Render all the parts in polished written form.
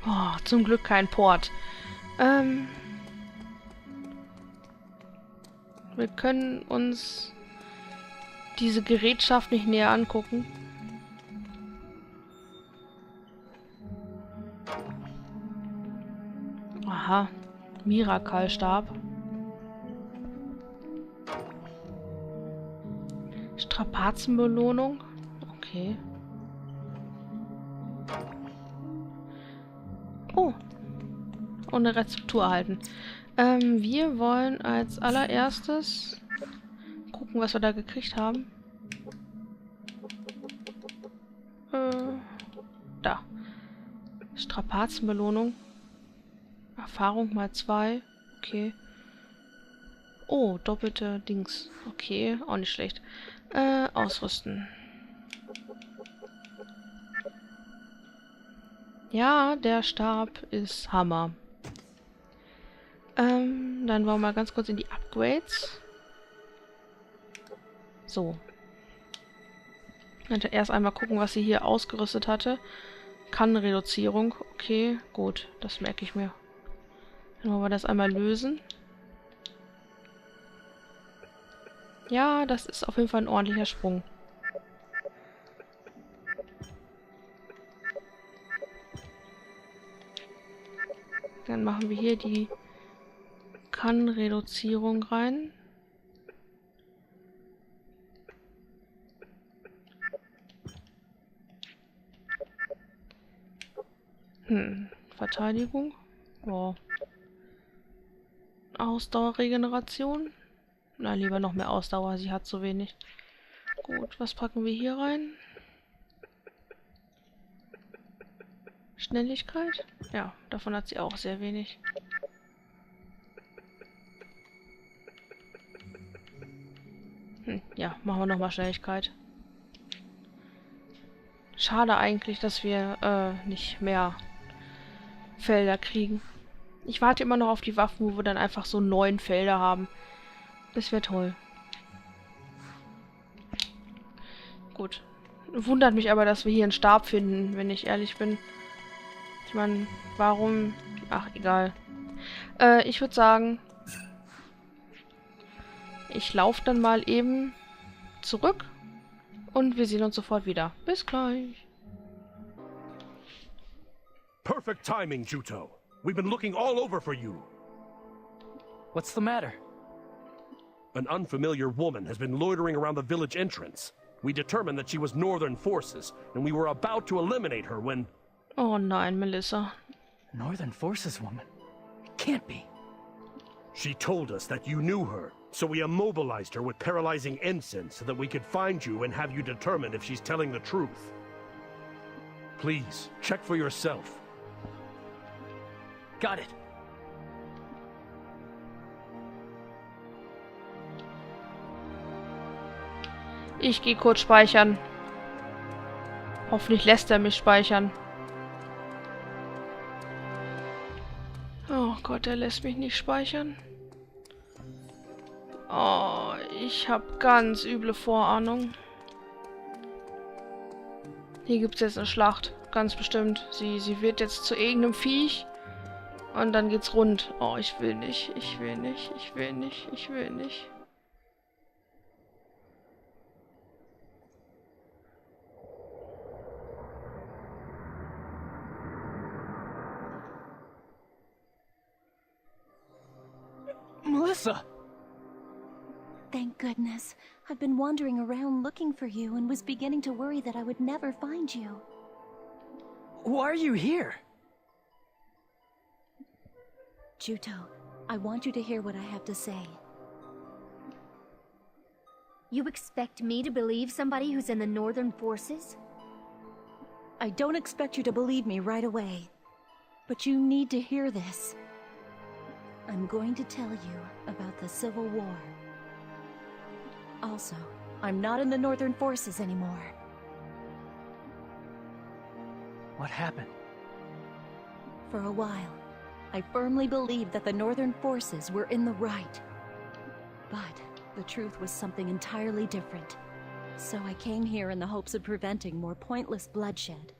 Oh, zum Glück kein Port. Wir können uns diese Gerätschaft nicht näher angucken. Aha, Mirakalstab. Strapazenbelohnung. Okay. Oh. Und eine Rezeptur erhalten. Wir wollen als allererstes gucken, was wir da gekriegt haben. Da. Strapazenbelohnung. Erfahrung mal 2. Okay. Oh, doppelte Dings. Okay, auch nicht schlecht. Ausrüsten. Ja, der Stab ist Hammer. Dann wollen wir mal ganz kurz in die Upgrades. So. Ich erst einmal gucken, was sie hier ausgerüstet hatte. Kannenreduzierung. Okay, gut. Das merke ich mir. Dann wollen wir das einmal lösen. Ja, das ist auf jeden Fall ein ordentlicher Sprung. Dann machen wir hier die Kannenreduzierung rein. Verteidigung. Wow. Ausdauerregeneration. Na, lieber noch mehr Ausdauer, sie hat zu wenig. Gut, was packen wir hier rein? Schnelligkeit? Ja, davon hat sie auch sehr wenig. Ja, machen wir nochmal Schnelligkeit. Schade eigentlich, dass wir nicht mehr Felder kriegen. Ich warte immer noch auf die Waffen, wo wir dann einfach so 9 Felder haben. Das wäre toll. Gut. Wundert mich aber, dass wir hier einen Stab finden, wenn ich ehrlich bin. Ich meine, warum? Ach, egal. Ich würde sagen, ich laufe dann mal eben zurück und wir sehen uns sofort wieder. Bis gleich. Perfect timing, Juto. We've been looking all over for you. What's the matter? An unfamiliar woman has been loitering around the village entrance. We determined that she was Northern forces, and we were about to eliminate her when... Oh nein, Melissa. Northern Forces woman? Can't be. She told us that you knew her, so we immobilized her with paralyzing incense so that we could find you and have you determine if she's telling the truth. Please, check for yourself. Got it. Ich gehe kurz speichern. Hoffentlich lässt er mich speichern. Oh Gott, er lässt mich nicht speichern. Oh, ich habe ganz üble Vorahnung. Hier gibt es jetzt eine Schlacht. Ganz bestimmt. Sie wird jetzt zu irgendeinem Viech. Und dann geht's rund. Oh, ich will nicht. Ich will nicht. Ich will nicht. Ich will nicht. Melissa! Thank goodness. I've been wandering around looking for you and was beginning to worry that I would never find you. Why are you here? Juto, I want you to hear what I have to say. You expect me to believe somebody who's in the Northern Forces? I don't expect you to believe me right away, but you need to hear this. I'm going to tell you about the Civil War. Also, I'm not in the Northern Forces anymore. What happened? For a while, I firmly believed that the Northern Forces were in the right. But the truth was something entirely different. So I came here in the hopes of preventing more pointless bloodshed.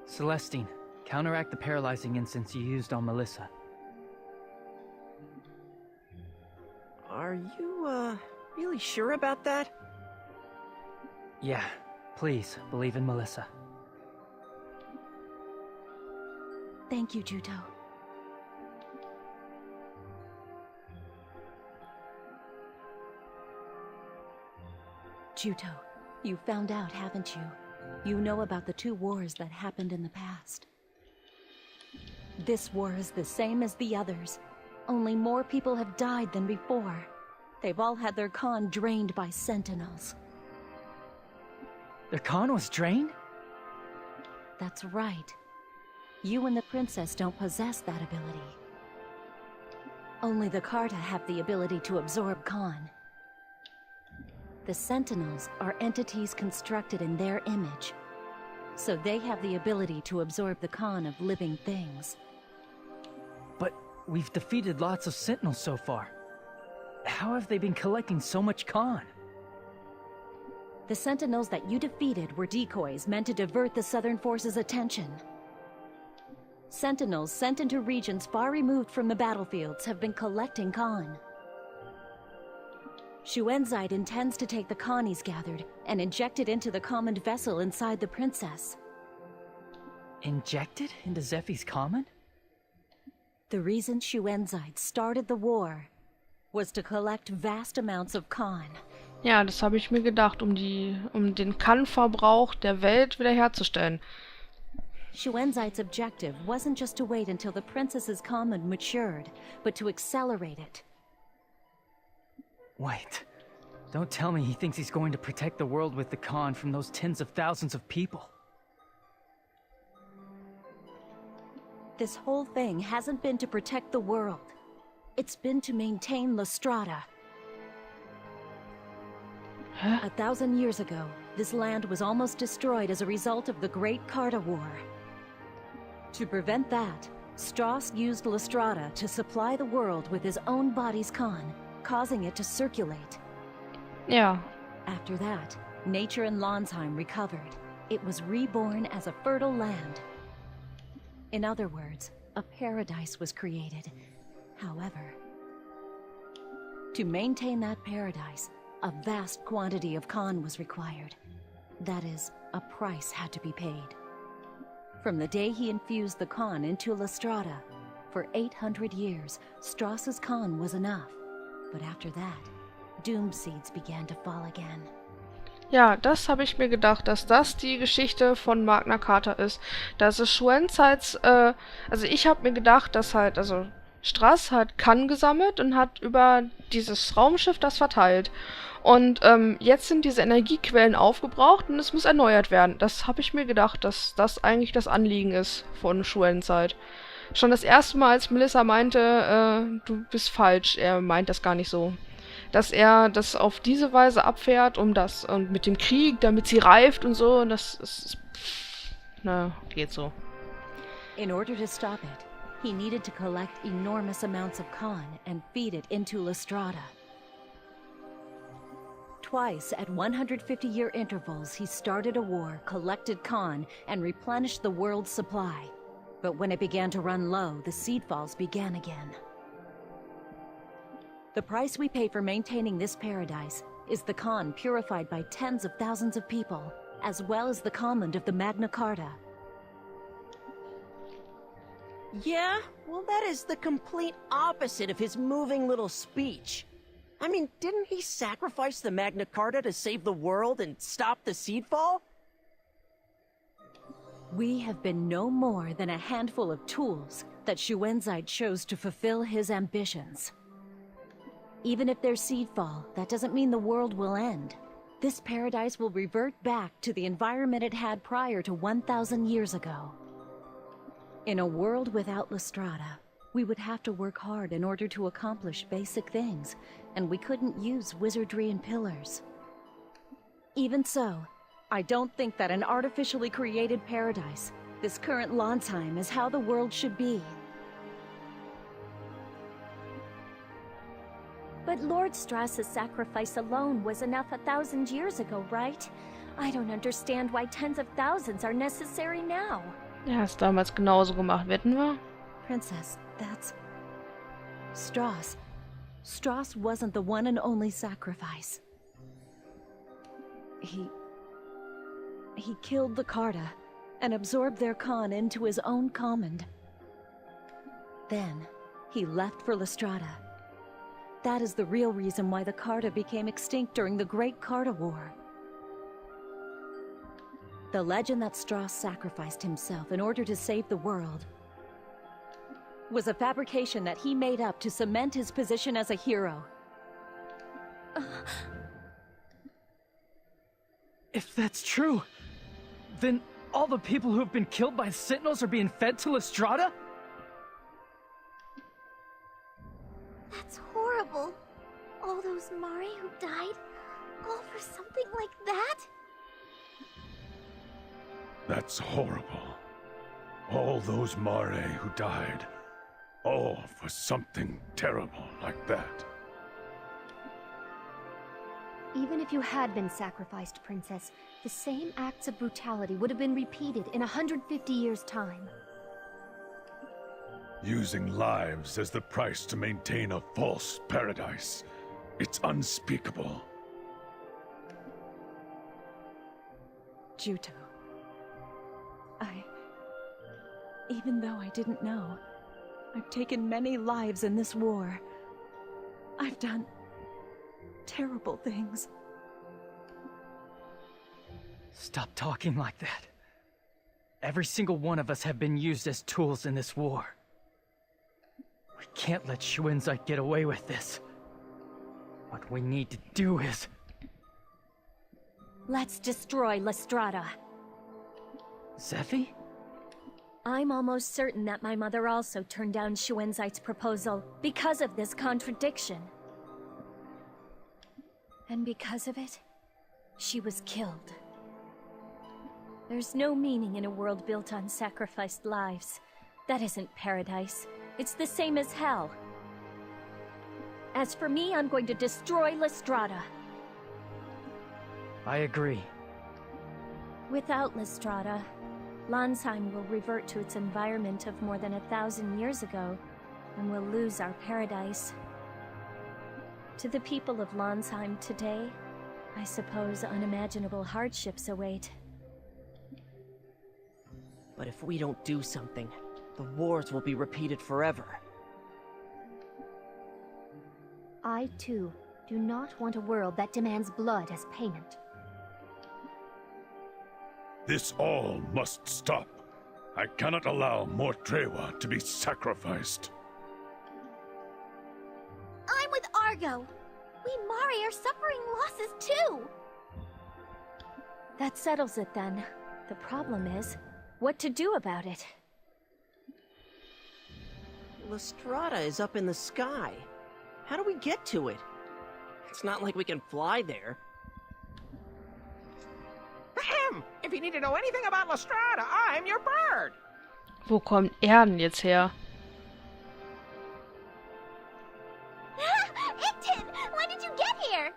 Celestine, Counteract the paralyzing incense you used on Melissa. Are you, really sure about that? Yeah, please, believe in Melissa. Thank you, Juto. Juto, you found out, haven't you? You know about the 2 wars that happened in the past. This war is the same as the others. Only more people have died than before. They've all had their Khan drained by sentinels. Their Khan was drained? That's right. You and the princess don't possess that ability. Only the Carta have the ability to absorb Khan. The sentinels are entities constructed in their image, so they have the ability to absorb the Khan of living things. But we've defeated lots of sentinels so far. How have they been collecting so much Khan? The sentinels that you defeated were decoys meant to divert the Southern Forces' attention. Sentinels sent into regions far removed from the battlefields have been collecting Khan. Schuenzeit intends to take the Khan he's gathered and inject it into the common vessel inside the princess. Injected into Zephy's common? The reason Schuenzeit started the war was to collect vast amounts of Khan. Ja, das habe ich mir gedacht, um den Kann-Verbrauch der Welt wiederherzustellen. Schuenzeit's objective wasn't just to wait until the princess's common matured, but to accelerate it. Wait. Don't tell me he thinks he's going to protect the world with the Khan from those tens of thousands of people. This whole thing hasn't been to protect the world. It's been to maintain La Strada. Hä? 1,000 years ago, this land was almost destroyed as a result of the Great Carta War. To prevent that, Strauss used La Strada to supply the world with his own body's Khan, causing it to circulate. Ja. After that, nature in Lonsheim recovered. It was reborn as a fertile land. In other words, a paradise was created. However, to maintain that paradise, a vast quantity of Khan was required. That is, a price had to be paid. From the day he infused the Khan into La Strada, for 800 years, Strauss's Khan was enough. But after that, doom seeds began to fall again. Ja, das habe ich mir gedacht, dass das die Geschichte von Magna Carta ist. Dass es Schuenzeits, also ich habe mir gedacht, dass halt, also Strass hat Kann gesammelt und hat über dieses Raumschiff das verteilt. Und jetzt sind diese Energiequellen aufgebraucht und es muss erneuert werden. Das habe ich mir gedacht, dass das eigentlich das Anliegen ist von Schuenzeit. Schon das erste Mal, als Melissa meinte, du bist falsch, er meint das gar nicht so. Dass er das auf diese Weise abfährt, und mit dem Krieg, damit sie reift und so, das ist, na, geht so. In order to stop it, he needed to collect enormous amounts of Khan and feed it into La Strada. Twice, at 150-year intervals, he started a war, collected Khan, and replenished the world's supply. But when it began to run low, the seedfalls began again. The price we pay for maintaining this paradise is the Khan purified by tens of thousands of people, as well as the command of the Magna Carta. Yeah, well that is the complete opposite of his moving little speech. I mean, didn't he sacrifice the Magna Carta to save the world and stop the seedfall? We have been no more than a handful of tools that Schuenzeit chose to fulfill his ambitions. Even if there's seedfall, that doesn't mean the world will end. This paradise will revert back to the environment it had prior to 1,000 years ago. In a world without La Strada, we would have to work hard in order to accomplish basic things, and we couldn't use wizardry and pillars. Even so, I don't think that an artificially created paradise, this current Lonsheim, is how the world should be. But Lord Strauss's sacrifice alone was enough 1,000 years ago, right? I don't understand why tens of thousands are necessary now. Er hat es damals genauso gemacht, wetten wir? Princess, that's... Strauss. Strauss wasn't the one and only sacrifice. He killed the Carta and absorbed their Khan into his own command. Then, he left for Lestrada. That is the real reason why the Carta became extinct during the Great Carta War. The legend that Strauss sacrificed himself in order to save the world was a fabrication that he made up to cement his position as a hero. If that's true, then all the people who have been killed by Sentinels are being fed to Lestrada? That's horrible. All those Mare who died, all for something like that? That's horrible. All those Mare who died, all for something terrible like that. Even if you had been sacrificed, Princess, the same acts of brutality would have been repeated in 150 years' time. Using lives as the price to maintain a false paradise. It's unspeakable. Juto. Even though I didn't know, I've taken many lives in this war. I've done terrible things. Stop talking like that. Every single one of us have been used as tools in this war. We can't let Schuenzeit get away with this. What we need to do is... Let's destroy Lestrada. Zephy? I'm almost certain that my mother also turned down Schuenzeit's proposal because of this contradiction. And because of it, she was killed. There's no meaning in a world built on sacrificed lives. That isn't paradise. It's the same as hell. As for me, I'm going to destroy Lestrada. I agree. Without Lestrada, Landsheim will revert to its environment of more than 1,000 years ago, and we'll lose our paradise. To the people of Landsheim today, I suppose unimaginable hardships await. But if we don't do something, the wars will be repeated forever. I, too, do not want a world that demands blood as payment. This all must stop. I cannot allow more Trewa to be sacrificed. I'm with Argo. We Mare are suffering losses too. That settles it then. The problem is, what to do about it? Lestrada is up in the sky. How do we get to it? It's not like we can fly there. Ahem! If you need to know anything about Lestrada, I'm your bird! Wo kommt er denn jetzt her? Icton! When did you get here?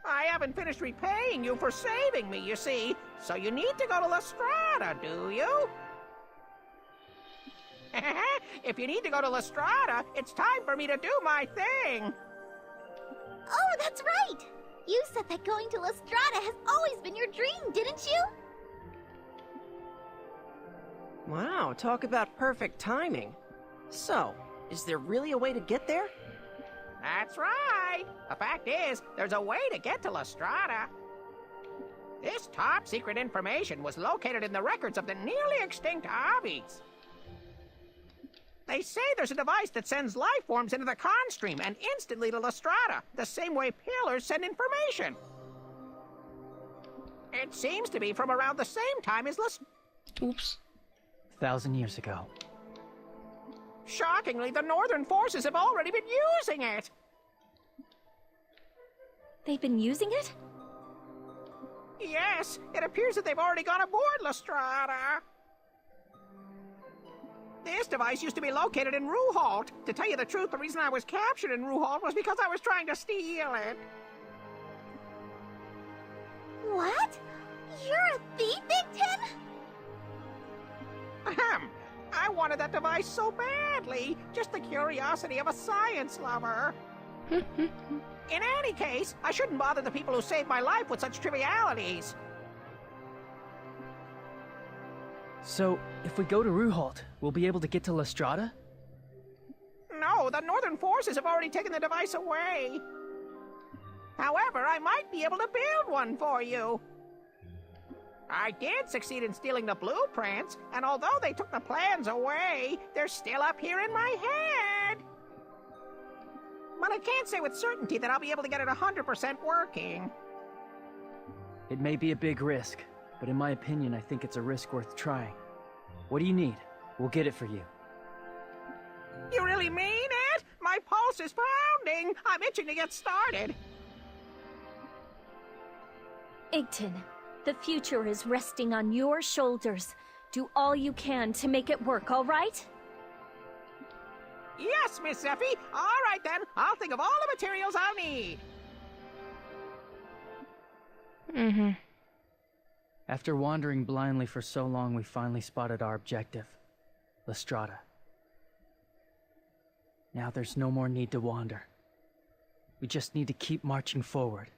I haven't finished repaying you for saving me, you see. So you need to go to Lestrada, do you? If you need to go to Lestrada, it's time for me to do my thing. Oh, that's right! You said that going to Lestrada has always been your dream, didn't you? Wow, talk about perfect timing. So, is there really a way to get there? That's right. The fact is, there's a way to get to Lestrada. This top-secret information was located in the records of the nearly extinct Avis. They say there's a device that sends life forms into the con stream and instantly to Lestrada, the same way pillars send information. It seems to be from around the same time as Oops. 1,000 years ago. Shockingly, the Northern forces have already been using it. They've been using it? Yes, it appears that they've already gone aboard Lestrada. This device used to be located in Ruhalt. To tell you the truth, the reason I was captured in Ruhalt was because I was trying to steal it. What? You're a thief, Icton? wanted that device so badly. Just the curiosity of a science lover. In any case, I shouldn't bother the people who saved my life with such trivialities. So, if we go to Ruhalt, we'll be able to get to Lestrada? No, the Northern forces have already taken the device away. However, I might be able to build one for you. I did succeed in stealing the blueprints, and although they took the plans away, they're still up here in my head. But I can't say with certainty that I'll be able to get it 100% working. It may be a big risk, but in my opinion, I think it's a risk worth trying. What do you need? We'll get it for you. You really mean it? My pulse is pounding. I'm itching to get started. Igton, the future is resting on your shoulders. Do all you can to make it work, all right? Yes, Miss Zeffie. All right, then. I'll think of all the materials I'll need. After wandering blindly for so long, we finally spotted our objective, Lestrada. Now there's no more need to wander. We just need to keep marching forward.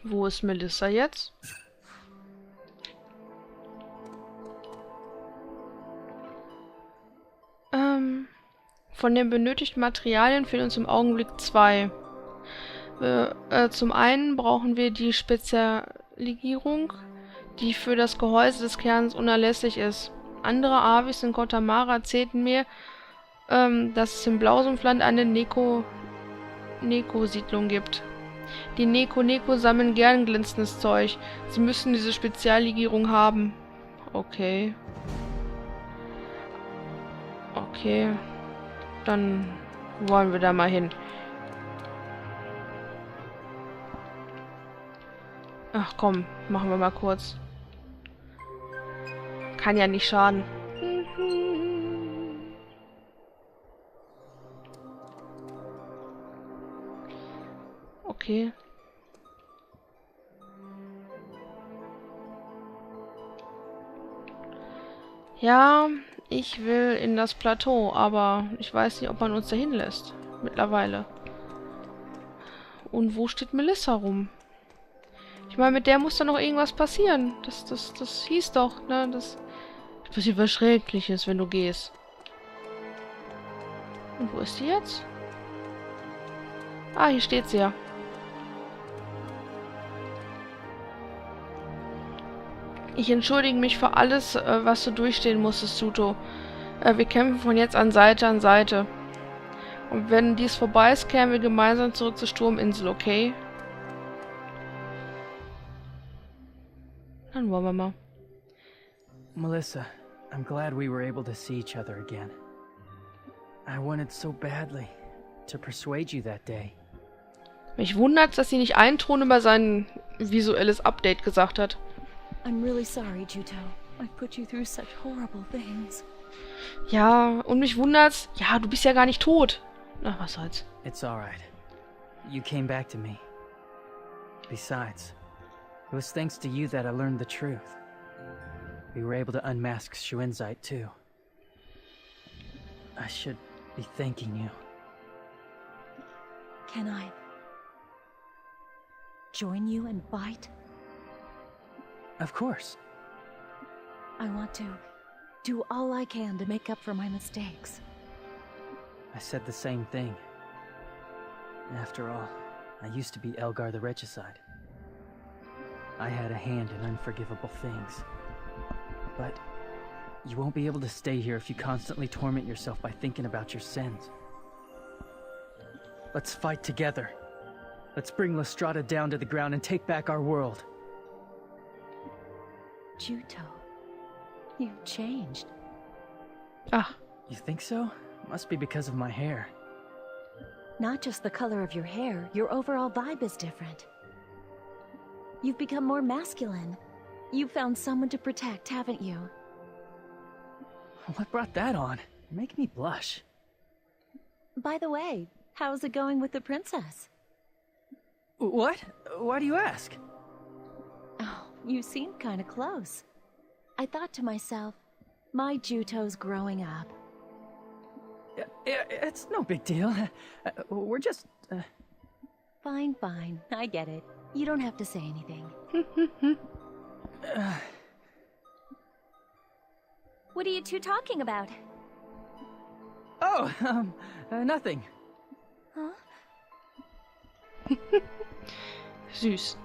Wo ist Melissa jetzt? Von den benötigten Materialien fehlen uns im Augenblick 2. Zum einen brauchen wir die Spezialisierung, die für das Gehäuse des Kerns unerlässlich ist. Andere Avis in Cota Mare erzählten mir, dass es im Blausumpfland eine Neko-Siedlung gibt. Die Neko sammeln gern glänzendes Zeug. Sie müssen diese Speziallegierung haben. Okay. Okay. Dann wollen wir da mal hin. Ach komm, machen wir mal kurz. Kann ja nicht schaden. Okay. Ja, ich will in das Plateau, aber ich weiß nicht, ob man uns dahin lässt. Mittlerweile. Und wo steht Melissa rum? Ich meine, mit der muss da noch irgendwas passieren. Das hieß doch, ne? Das passiert was Schreckliches, wenn du gehst. Und wo ist die jetzt? Ah, hier steht sie ja. Ich entschuldige mich für alles, was du durchstehen musstest, Juto. Wir kämpfen von jetzt an Seite. Und wenn dies vorbei ist, kehren wir gemeinsam zurück zur Sturminsel, okay? Dann wollen wir mal. Melissa, I'm glad we were able to see each other again. I wanted so badly to persuade you that day. Mich wundert's, dass sie nicht einen Ton über sein visuelles Update gesagt hat. I'm really sorry, Juto. I've put you through such horrible things. Ja, und mich wundert's, ja, du bist ja gar nicht tot. Ach, was soll's. It's alright. You came back to me. Besides, it was thanks to you that I learned the truth. We were able to unmask Schuenzeit too. I should be thanking you. Can I join you and fight? Of course. I want to do all I can to make up for my mistakes. I said the same thing. After all, I used to be Elgar the Regicide. I had a hand in unforgivable things. But you won't be able to stay here if you constantly torment yourself by thinking about your sins. Let's fight together. Let's bring Lestrada down to the ground and take back our world. Juto, you've changed. Ah. You think so? Must be because of my hair. Not just the color of your hair, your overall vibe is different. You've become more masculine. You've found someone to protect, haven't you? What brought that on? You make me blush. By the way, How's it going with the princess? What? Why do you ask? Oh, you seemed kind of close. I thought to myself, my Juto's growing up. It's no big deal. We're just... Fine, fine. I get it. You don't have to say anything. What are you two talking about? Oh, nothing. Huh? Süß.